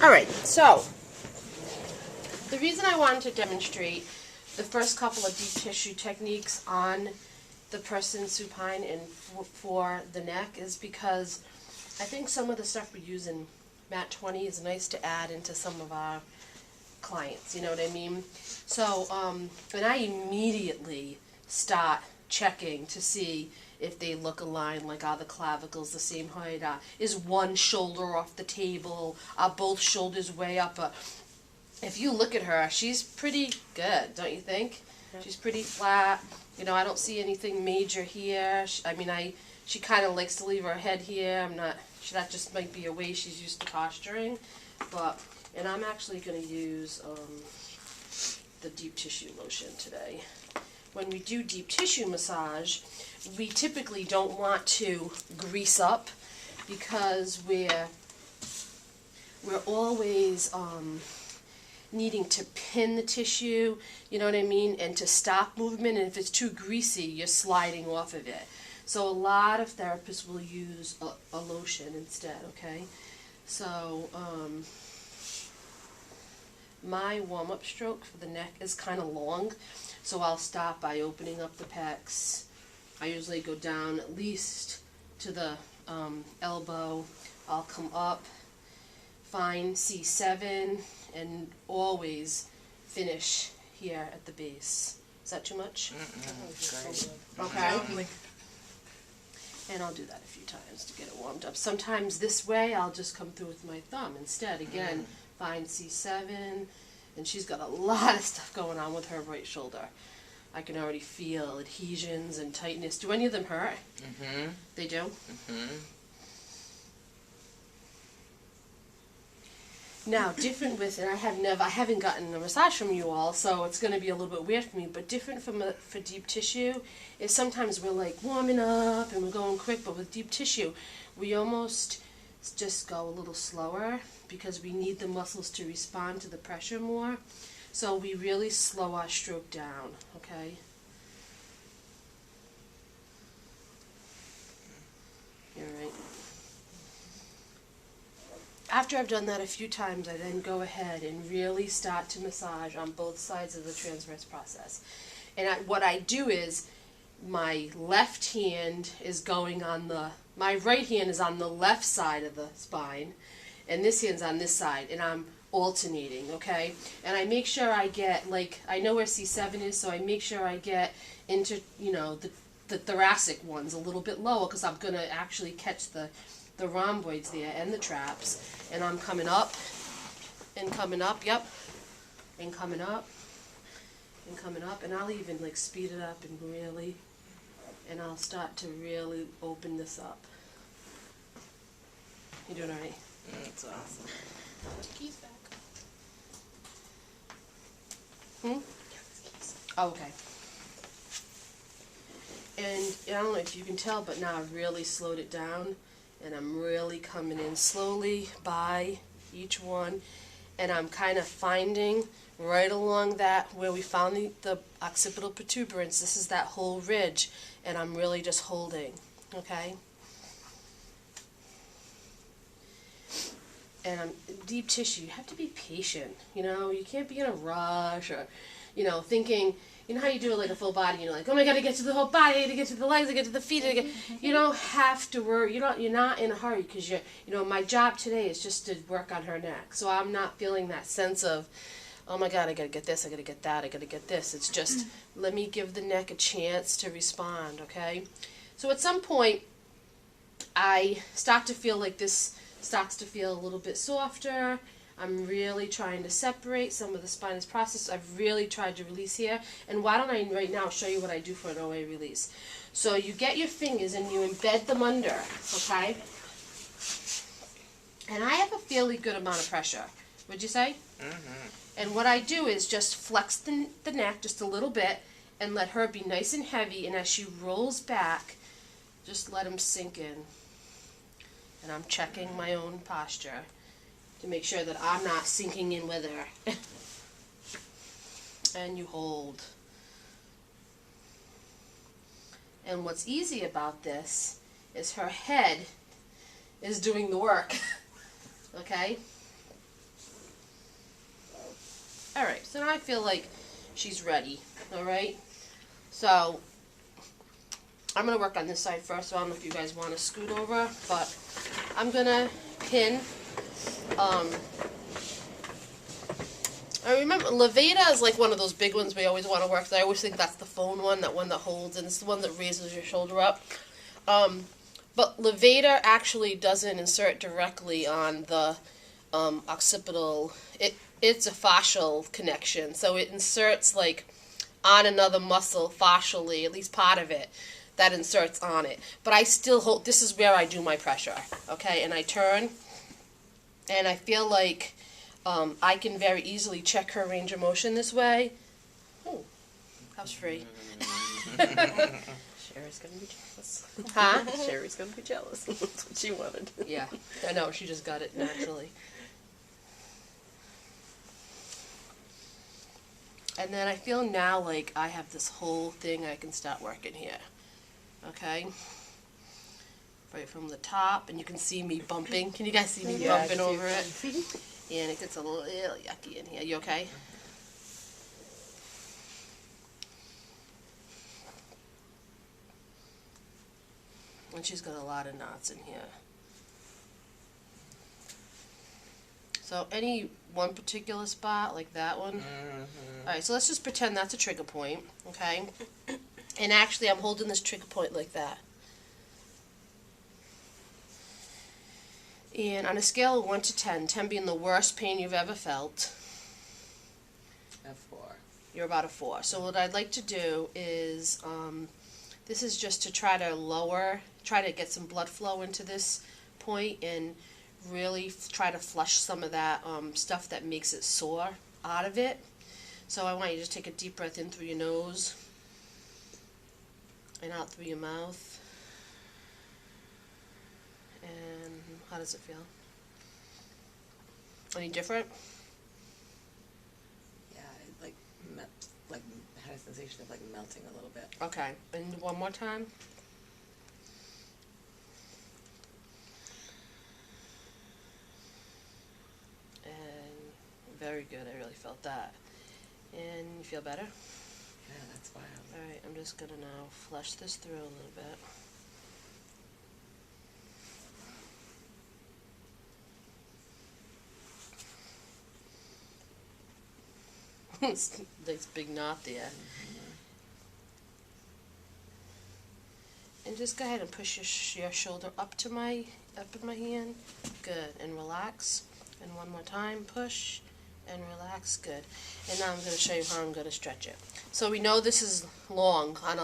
Alright, so the reason I wanted to demonstrate the first couple of deep tissue techniques on the person supine and for the neck is because I think some of the stuff we use in MAT 20 is nice to add into some of our clients, you know what I mean? So, and I immediately start checking to see if they look aligned, like are the clavicles the same height, is one shoulder off the table, are both shoulders way up. If you look at her, she's pretty good, don't you think? Yeah. She's pretty flat. You know, I don't see anything major here. She kind of likes to leave her head here. That just might be a way she's used to posturing. And I'm actually going to use the deep tissue lotion today. When we do deep tissue massage, we typically don't want to grease up because we're always needing to pin the tissue, you know what I mean, and to stop movement, and if it's too greasy, you're sliding off of it. So a lot of therapists will use a lotion instead, okay? So my warm-up stroke for the neck is kind of long, so I'll start by opening up the pecs. I usually go down at least to the elbow. I'll come up, find C7, and always finish here at the base. Is that too much? Okay. And I'll do that a few times to get it warmed up. Sometimes this way I'll just come through with my thumb instead. Again, find C7, and she's got a lot of stuff going on with her right shoulder. I can already feel adhesions and tightness. Do any of them hurt? Mm-hmm. They do? Mm-hmm. Now, different with, and I haven't gotten a massage from you all, so it's going to be a little bit weird for me, but different for deep tissue is sometimes we're like warming up and we're going quick, but with deep tissue, we almost just go a little slower because we need the muscles to respond to the pressure more. So we really slow our stroke down, okay? You're right. After I've done that a few times, I then go ahead and really start to massage on both sides of the transverse process. And what I do is my left hand is going on my right hand is on the left side of the spine, and this hand's on this side, and I'm alternating, okay? And I make sure I get, like, I know where C7 is, so I make sure I get into, you know, the thoracic ones a little bit lower, because I'm going to actually catch the rhomboids there and the traps. And I'm coming up, and coming up, yep, and coming up, and coming up, and I'll even, like, speed it up and really, and I'll start to really open this up. You doing all right? That's awesome. Keys back. Oh, okay. And I don't know if you can tell, but now I've really slowed it down, and I'm really coming in slowly by each one, and I'm kind of finding right along that where we found the occipital protuberance. This is that whole ridge, and I'm really just holding, okay? And deep tissue, you have to be patient, you know, you can't be in a rush or, you know, thinking, you know how you do it like a full body, you're like, oh my God, I get to the whole body, I get to the legs, I get to the feet, you don't have to worry, you're not in a hurry, because you know, my job today is just to work on her neck, so I'm not feeling that sense of, oh my God, I gotta get this, I gotta get that, I gotta get this. It's just, let me give the neck a chance to respond, okay? So at some point, I start to feel like this starts to feel a little bit softer. I'm really trying to separate some of the spinous process. I've really tried to release here. And why don't I right now show you what I do for an OA release. So you get your fingers and you embed them under, okay? And I have a fairly good amount of pressure. Would you say? Mm-hmm. And what I do is just flex the neck just a little bit and let her be nice and heavy. And as she rolls back, just let them sink in. And I'm checking my own posture to make sure that I'm not sinking in with her. And you hold. And what's easy about this is her head is doing the work. Okay? Alright, so now I feel like she's ready, alright? So, I'm going to work on this side first, so I don't know if you guys want to scoot over, but I'm going to pin, I remember, Levita is like one of those big ones we always want to work with. I always think that's the phone one, that one that holds, and it's the one that raises your shoulder up. But Levita actually doesn't insert directly on the occipital. It's a fascial connection, so it inserts like on another muscle fascially, at least part of it, that inserts on it. But I still hold, this is where I do my pressure, okay? And I turn, and I feel like I can very easily check her range of motion this way. Oh, that was free. Sherry's gonna be jealous. Huh? Sherry's gonna be jealous. That's what she wanted. Yeah, I know, she just got it naturally. And then I feel now like I have this whole thing I can start working here. Okay? Right from the top, and you can see me bumping. Can you guys see me bumping over it? And it gets a little yucky in here. You okay? And she's got a lot of knots in here. So any one particular spot, like that one. Alright, so let's just pretend that's a trigger point, okay? And actually I'm holding this trigger point like that. And on a scale of 1 to 10, 10 being the worst pain you've ever felt, A 4. you're about a 4. So what I'd like to do is, this is just to try to get some blood flow into this point and really try to flush some of that stuff that makes it sore out of it. So I want you to just take a deep breath in through your nose and out through your mouth. And how does it feel? Any different? Yeah, it like had a sensation of like melting a little bit. Okay, and one more time. And very good, I really felt that. And you feel better? Yeah, that's wild. Alright, I'm just gonna now flush this through a little bit. Nice big knot there. And just go ahead and push your shoulder up in my hand. Good. And relax. And one more time, push and relax. Good. And now I'm going to show you how I'm going to stretch it. So we know this is long on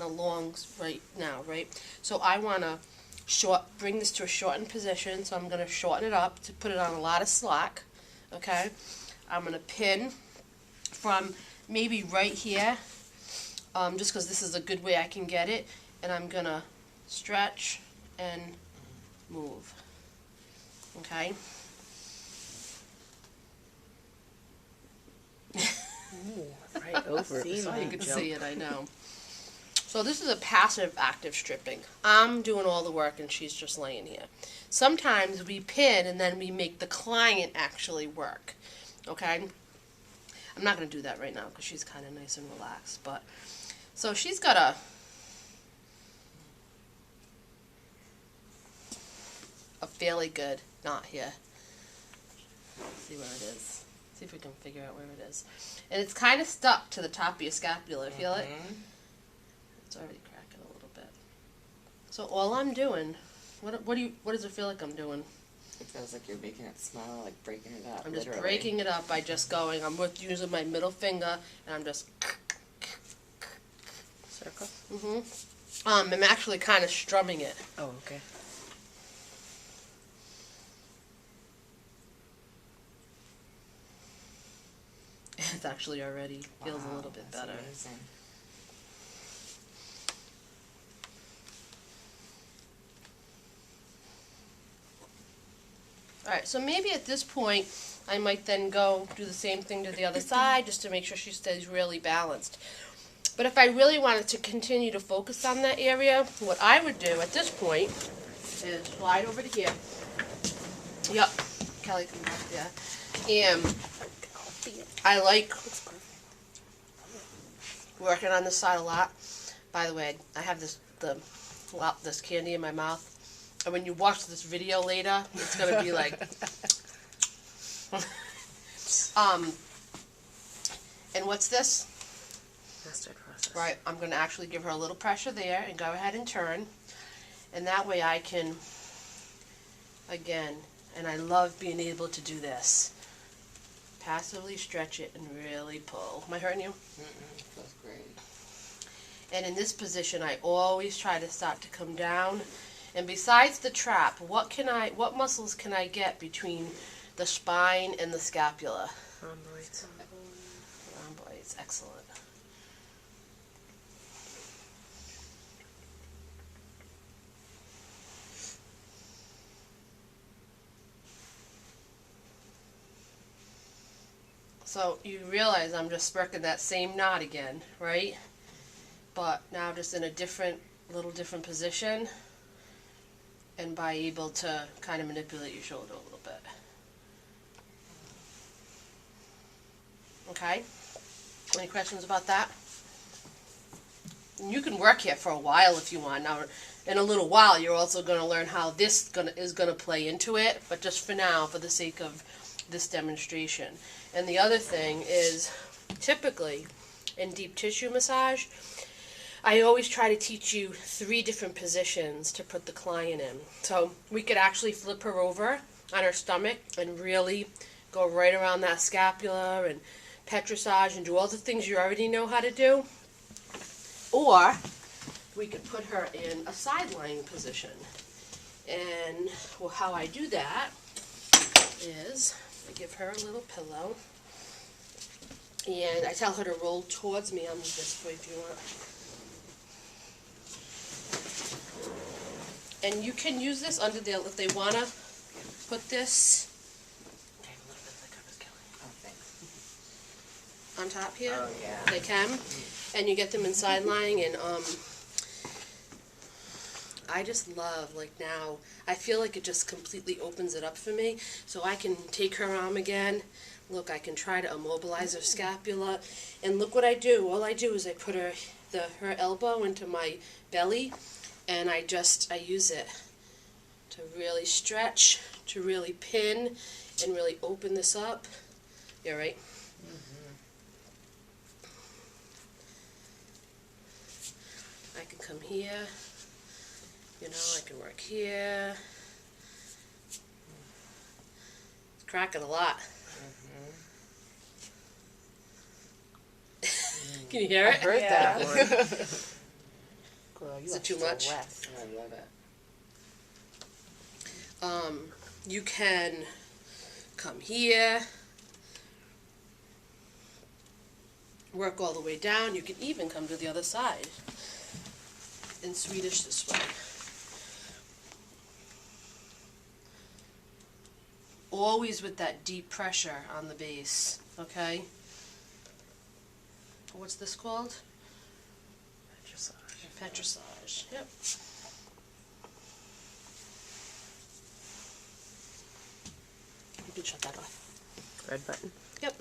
a long right now, right? So I want to bring this to a shortened position. So I'm going to shorten it up to put it on a lot of slack. Okay. I'm going to pin from maybe right here, just because this is a good way I can get it, and I'm going to stretch and move. Okay? Right over it. So you can see it, I know. So this is a passive active stripping. I'm doing all the work and she's just laying here. Sometimes we pin and then we make the client actually work. Okay? I'm not going to do that right now because she's kind of nice and relaxed. But so she's got a fairly good knot here. Let's see where it is. See if we can figure out where it is. And it's kind of stuck to the top of your scapula. Feel it? It's already cracking a little bit. So all I'm doing, what does it feel like I'm doing? It feels like you're making it smell, like breaking it up. I'm just literally. breaking it up by just going. I'm using my middle finger, and I'm just. Circle? I'm actually kind of strumming it. Oh, okay. It's actually already feels a little bit that's better. Amazing. Alright, so maybe at this point, I might then go do the same thing to the other side, just to make sure she stays really balanced. But if I really wanted to continue to focus on that area, what I would do at this point is slide over to here. Yep, Kelly can back there. And I like Looks perfect. working on this side a lot. By the way, I have this candy in my mouth, and when you watch this video later, it's gonna be like, and what's this? Mustard process. Right, I'm gonna actually give her a little pressure there and go ahead and turn, and that way I can, again, and I love being able to do this. Passively stretch it and really pull. Am I hurting you? Feels great. And in this position, I always try to start to come down. And besides the trap, what muscles can I get between the spine and the scapula? Rhomboids. Rhomboids, excellent. So you realize I'm just working that same knot again, right? But now just in a little different position, and by able to kind of manipulate your shoulder a little bit. Okay? Any questions about that? You can work here for a while if you want. Now, in a little while, you're also going to learn how this is going to play into it, but just for now, for the sake of this demonstration. And the other thing is, typically, in deep tissue massage, I always try to teach you 3 different positions to put the client in. So we could actually flip her over on her stomach and really go right around that scapula and petrissage and do all the things you already know how to do. Or we could put her in a side-lying position. And well, how I do that is I give her a little pillow and I tell her to roll towards me. I'll move this way if you want. And you can use this under there if they want to put this Okay, a little bit like I was killing. Oh, thanks. on top here. Oh, yeah. They can. And you get them in side lying, and I just love, like now, I feel like it just completely opens it up for me. So I can take her arm again. Look, I can try to immobilize her scapula. And look what I do. All I do is I put her elbow into my belly, and I use it to really stretch, to really pin, and really open this up. Yeah, right? I can come here, you know, I can work here. It's cracking a lot. Can you hear I it? heard Yeah. that one. Girl, you Is are it too so much? west. I love it. You can come here, work all the way down. You can even come to the other side in Swedish this way. Always with that deep pressure on the base, okay? What's this called? Petrissage. Yep. You can shut that off. Red button. Yep.